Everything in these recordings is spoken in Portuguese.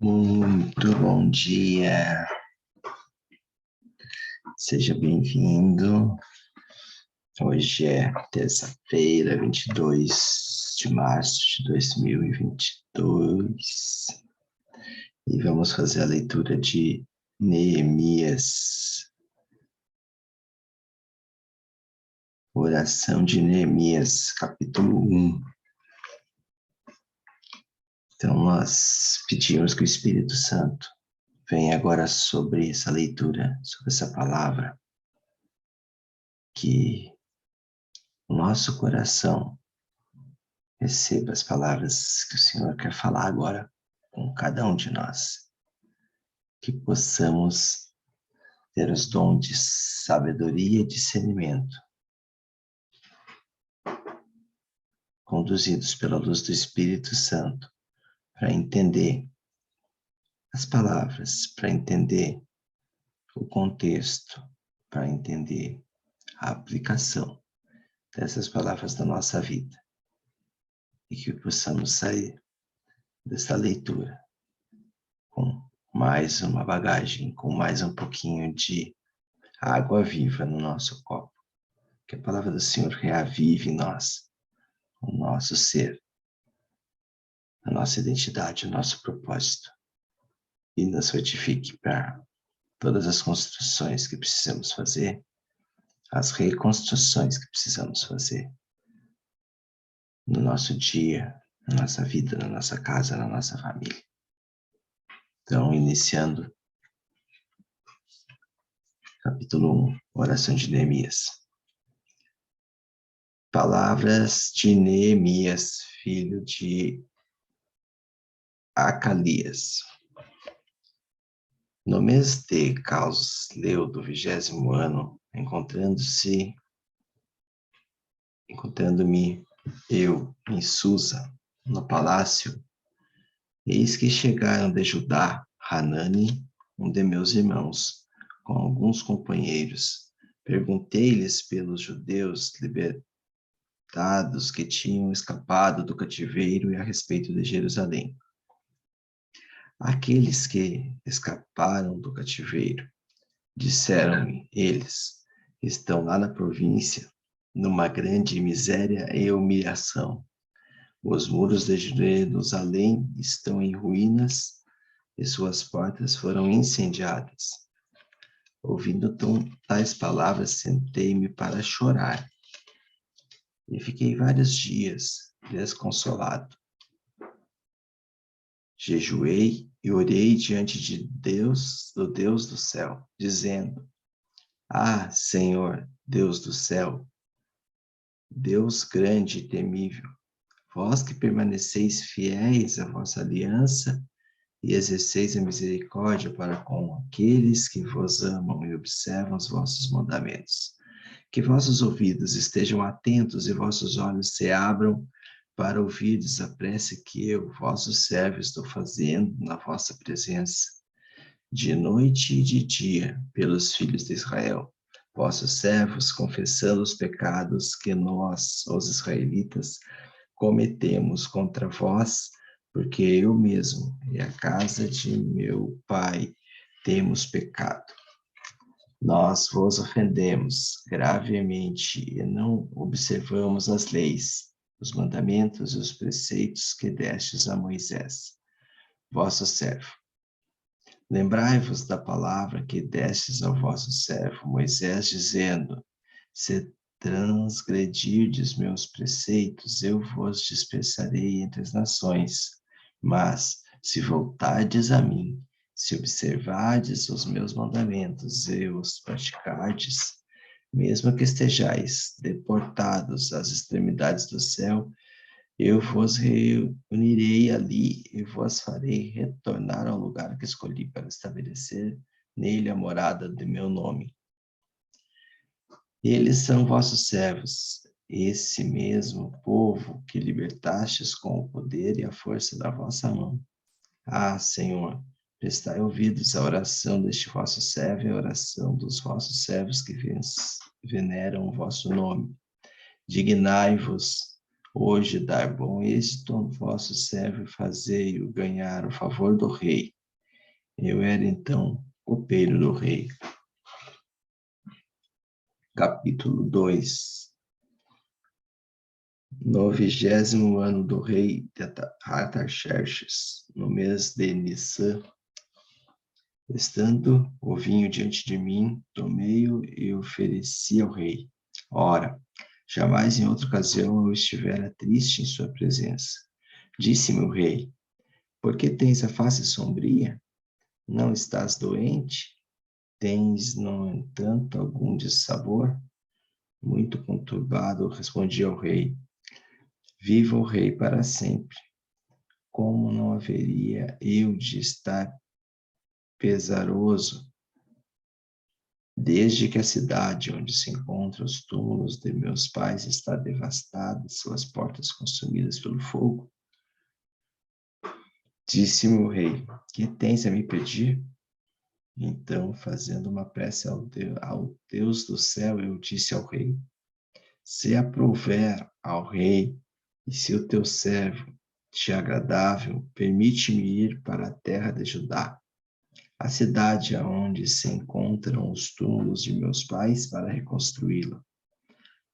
Muito bom dia, seja bem-vindo. Hoje é terça-feira, 22 de março de 2022 e vamos fazer a leitura de Neemias, oração de Neemias, capítulo 1. Então, nós pedimos que o Espírito Santo venha agora sobre essa leitura, sobre essa palavra, que o nosso coração receba as palavras que o Senhor quer falar agora com cada um de nós, que possamos ter os dons de sabedoria e discernimento, conduzidos pela luz do Espírito Santo, para entender as palavras, para entender o contexto, para entender a aplicação dessas palavras da nossa vida. E que possamos sair dessa leitura com mais uma bagagem, com mais um pouquinho de água viva no nosso copo. Que a palavra do Senhor reavive em nós o nosso ser, a nossa identidade, o nosso propósito. E nos fortifique para todas as construções que precisamos fazer, as reconstruções que precisamos fazer no nosso dia, na nossa vida, na nossa casa, na nossa família. Então, iniciando capítulo 1, oração de Neemias. Palavras de Neemias, filho de Acalias. No mês de Casleu do 20º ano, encontrando-me eu em Susa, no palácio, eis que chegaram de Judá Hanani, um de meus irmãos, com alguns companheiros. Perguntei-lhes pelos judeus libertados que tinham escapado do cativeiro e a respeito de Jerusalém. Aqueles que escaparam do cativeiro, disseram-me eles, estão lá na província, numa grande miséria e humilhação. Os muros de Jerusalém estão em ruínas e suas portas foram incendiadas. Ouvindo tais palavras, sentei-me para chorar e fiquei vários dias desconsolado. Jejuei e orei diante de Deus, do Deus do céu, dizendo: Ah, Senhor, Deus do céu, Deus grande e temível, vós que permaneceis fiéis à vossa aliança e exerceis a misericórdia para com aqueles que vos amam e observam os vossos mandamentos. Que vossos ouvidos estejam atentos e vossos olhos se abram para ouvirdes a prece que eu, vosso servo, estou fazendo na vossa presença, de noite e de dia, pelos filhos de Israel, vossos servos, confessando os pecados que nós, os israelitas, cometemos contra vós, porque eu mesmo e a casa de meu pai temos pecado. Nós vos ofendemos gravemente e não observamos as leis, os mandamentos e os preceitos que destes a Moisés, vosso servo. Lembrai-vos da palavra que destes ao vosso servo Moisés, dizendo: se transgredirdes meus preceitos, eu vos dispersarei entre as nações. Mas, se voltardes a mim, se observardes os meus mandamentos e os praticardes, mesmo que estejais deportados às extremidades do céu, eu vos reunirei ali e vos farei retornar ao lugar que escolhi para estabelecer nele a morada de meu nome. Eles são vossos servos, esse mesmo povo que libertastes com o poder e a força da vossa mão. Ah, Senhor, prestai ouvidos à oração deste vosso servo e à oração dos vossos servos que veneram o vosso nome. Dignai-vos Hoje dai bom êxito ao vosso servo e fazei-o ganhar o favor do rei. Eu era então copeiro do rei. Capítulo 2. No 20º ano do rei Artaxerxes, no mês de Nissan, estando o vinho diante de mim, tomei-o e ofereci ao rei. Ora, jamais em outra ocasião eu estivera triste em sua presença. Disse-me o rei: por que tens a face sombria? Não estás doente? Tens, no entanto, algum dissabor? Muito conturbado, respondi ao rei: viva o rei para sempre. Como não haveria eu de estar pesaroso, desde que a cidade onde se encontram os túmulos de meus pais está devastada, suas portas consumidas pelo fogo? Disse-me o rei: que tens a me pedir? Então, fazendo uma prece ao Deus do céu, eu disse ao rei: se aprouver ao rei, e se o teu servo te agradável, permite-me ir para a terra de Judá, a cidade onde se encontram os túmulos de meus pais, para reconstruí-la.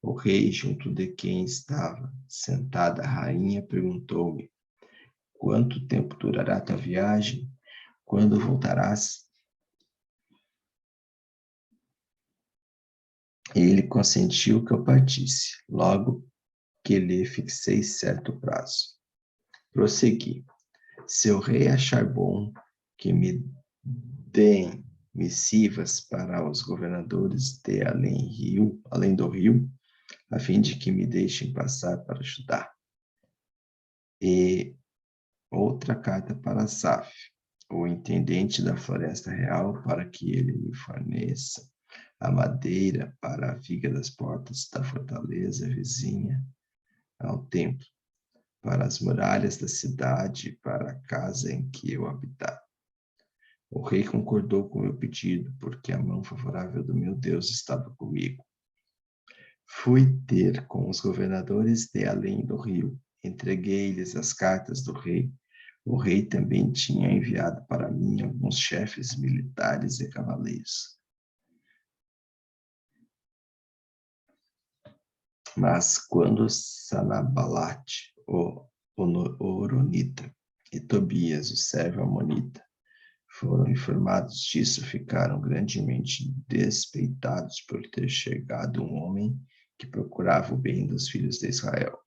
O rei, junto de quem estava sentada a rainha, perguntou-me: quanto tempo durará tua viagem? Quando voltarás? Ele consentiu que eu partisse, logo que lhe fixei certo prazo. Prossegui: se o rei achar bom que me deem missivas para os governadores de além do rio, a fim de que me deixem passar para Judá, e outra carta para Asaf, o intendente da floresta real, para que ele me forneça a madeira para a viga das portas da fortaleza vizinha ao templo, para as muralhas da cidade e para a casa em que eu habitar. O rei concordou com o meu pedido, porque a mão favorável do meu Deus estava comigo. Fui ter com os governadores de além do rio, entreguei-lhes as cartas do rei. O rei também tinha enviado para mim alguns chefes militares e cavaleiros. Mas quando Sanabalate, o Horonita, e Tobias, o servo amonita, foram informados disso, ficaram grandemente despeitados por ter chegado um homem que procurava o bem dos filhos de Israel.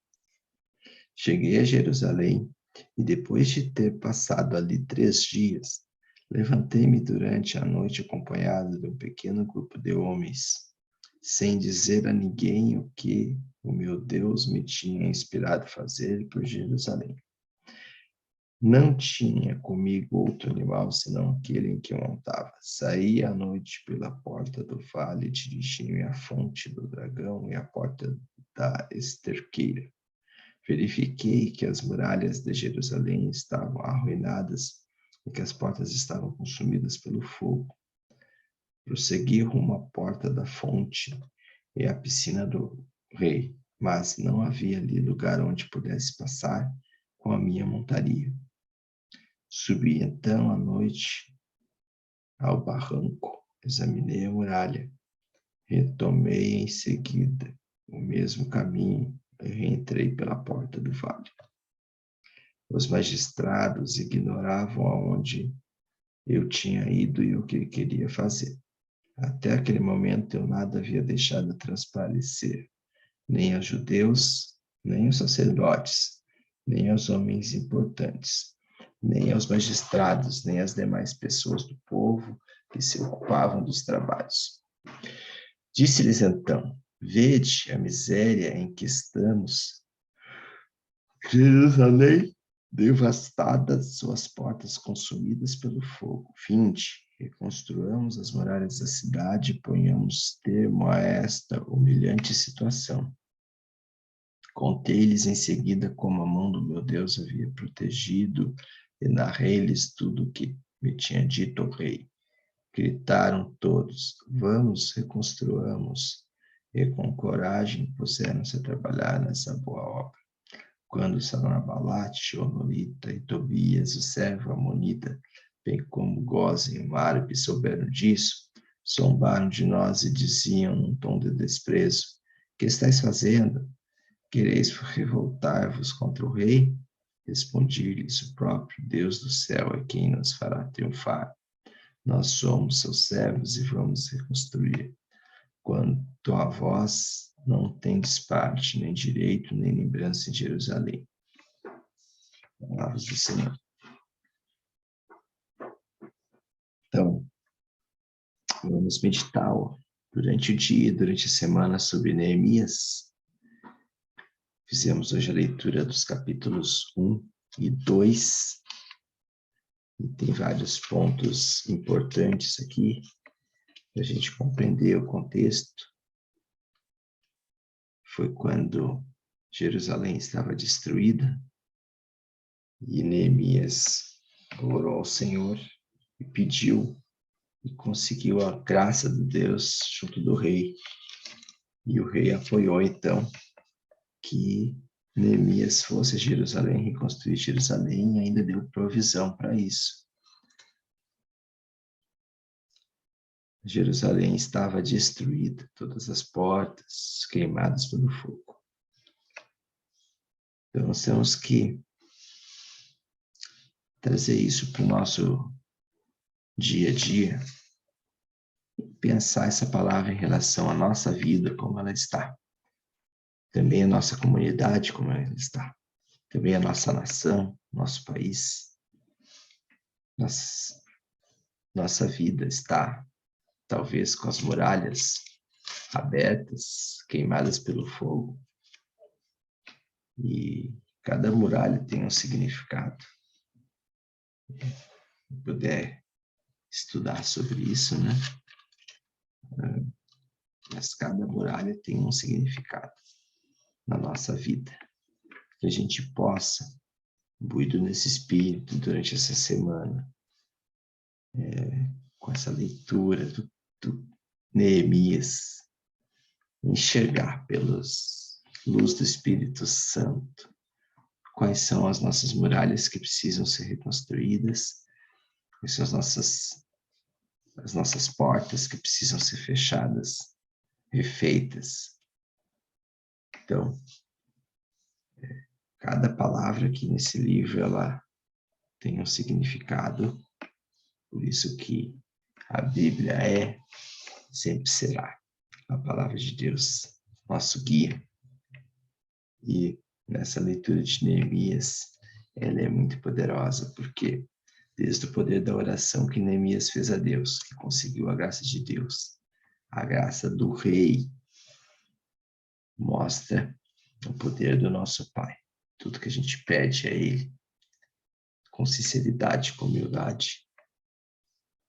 Cheguei a Jerusalém e, depois de ter passado ali 3 dias, levantei-me durante a noite acompanhado de um pequeno grupo de homens, sem dizer a ninguém o que o meu Deus me tinha inspirado fazer por Jerusalém. Não tinha comigo outro animal senão aquele em que eu montava. Saí à noite pela porta do vale, dirigi-me à fonte do dragão e à porta da esterqueira. Verifiquei que as muralhas de Jerusalém estavam arruinadas e que as portas estavam consumidas pelo fogo. Prossegui rumo à porta da fonte e à piscina do rei, mas não havia ali lugar onde pudesse passar com a minha montaria. Subi então à noite ao barranco, examinei a muralha, retomei em seguida o mesmo caminho e reentrei pela porta do vale. Os magistrados ignoravam aonde eu tinha ido e o que queria fazer. Até aquele momento eu nada havia deixado transparecer, nem aos judeus, nem aos sacerdotes, nem aos homens importantes, nem aos magistrados, nem às demais pessoas do povo que se ocupavam dos trabalhos. Disse-lhes então: vede a miséria em que estamos. Jerusalém devastada, suas portas consumidas pelo fogo. Vinde, reconstruamos as muralhas da cidade e ponhamos termo a esta humilhante situação. Contei-lhes em seguida como a mão do meu Deus havia protegido e narrei-lhes tudo o que me tinha dito o rei. Gritaram todos: vamos, reconstruamos. E com coragem puseram-se a trabalhar nessa boa obra. quando Sanbalate, Xoronita e Tobias, o servo amonita, bem como Gósen e o árabe, souberam disso, zombaram de nós e diziam num tom de desprezo: que estáis fazendo? Quereis revoltar-vos contra o rei? Respondi-lhes: o próprio Deus do céu é quem nos fará triunfar. Nós somos seus servos e vamos reconstruir. Quanto a vós, não tendes parte, nem direito, nem lembrança em Jerusalém. Palavras do Senhor. Então, vamos meditar durante o dia, durante a semana, sobre Neemias. Fizemos hoje a leitura dos capítulos 1 e 2. E tem vários pontos importantes aqui para a gente compreender o contexto. Foi quando Jerusalém estava destruída e Neemias orou ao Senhor e pediu e conseguiu a graça de Deus junto do rei. E o rei apoiou, então, que Neemias fosse a Jerusalém, reconstruir Jerusalém, e ainda deu provisão para isso. Jerusalém estava destruída, todas as portas queimadas pelo fogo. Então, nós temos que trazer isso para o nosso dia a dia, e pensar essa palavra em relação à nossa vida, como ela está. Também a nossa comunidade, como ela está. Também a nossa nação, nosso país. Nossa vida está, talvez, com as muralhas abertas, queimadas pelo fogo. E cada muralha tem um significado. Se puder estudar sobre isso, né? Mas cada muralha tem um significado na nossa vida. Que a gente possa, imbuído nesse espírito durante essa semana, com essa leitura do Neemias, enxergar pelos luz do Espírito Santo quais são as nossas muralhas que precisam ser reconstruídas, quais são as nossas portas que precisam ser fechadas, refeitas. Então, cada palavra aqui nesse livro, ela tem um significado, por isso que a Bíblia é, sempre será, a palavra de Deus, nosso guia. E nessa leitura de Neemias, ela é muito poderosa, porque desde o poder da oração que Neemias fez a Deus, que conseguiu a graça de Deus, a graça do rei, mostra o poder do nosso Pai. Tudo que a gente pede a Ele, com sinceridade, com humildade,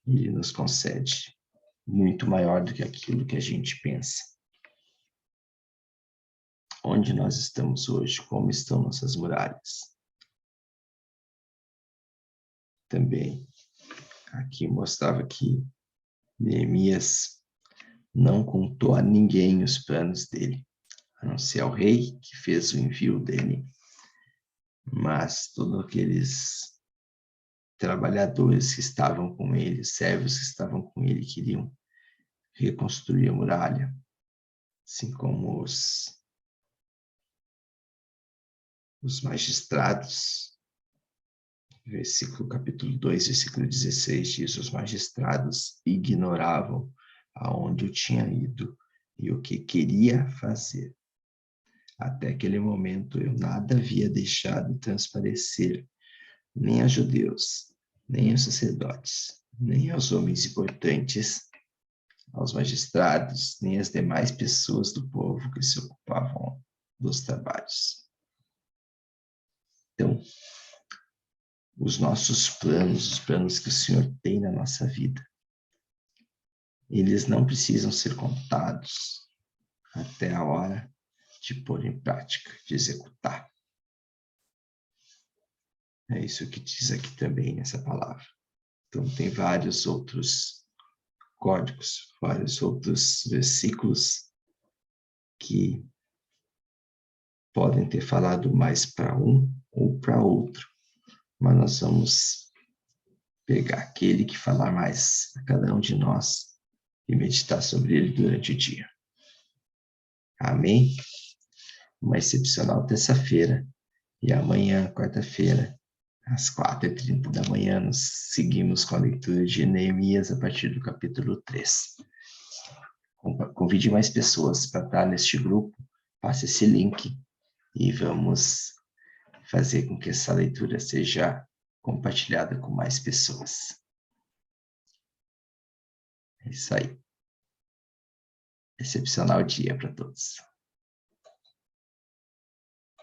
Ele nos concede muito maior do que aquilo que a gente pensa. Onde nós estamos hoje? Como estão nossas muralhas? Também, aqui mostrava que Neemias não contou a ninguém os planos dele, a não ser ao rei, que fez o envio dele. Mas todos aqueles trabalhadores que estavam com ele, servos que estavam com ele, queriam reconstruir a muralha, assim como os magistrados. Capítulo 2, versículo 16, diz: os magistrados ignoravam aonde eu tinha ido e o que queria fazer. Até aquele momento eu nada havia deixado transparecer, nem a judeus, nem aos sacerdotes, nem aos homens importantes, aos magistrados, nem às demais pessoas do povo que se ocupavam dos trabalhos. Então, os nossos planos, os planos que o Senhor tem na nossa vida, eles não precisam ser contados até a hora de pôr em prática, de executar. É isso que diz aqui também nessa palavra. Então, tem vários outros códigos, vários outros versículos que podem ter falado mais para um ou para outro, mas nós vamos pegar aquele que falar mais a cada um de nós e meditar sobre ele durante o dia. Amém? Uma excepcional terça-feira e amanhã, quarta-feira, às 4h30 da manhã, nós seguimos com a leitura de Neemias a partir do capítulo 3. Convide mais pessoas para estar neste grupo, passe esse link e vamos fazer com que essa leitura seja compartilhada com mais pessoas. É isso aí. Excepcional dia para todos.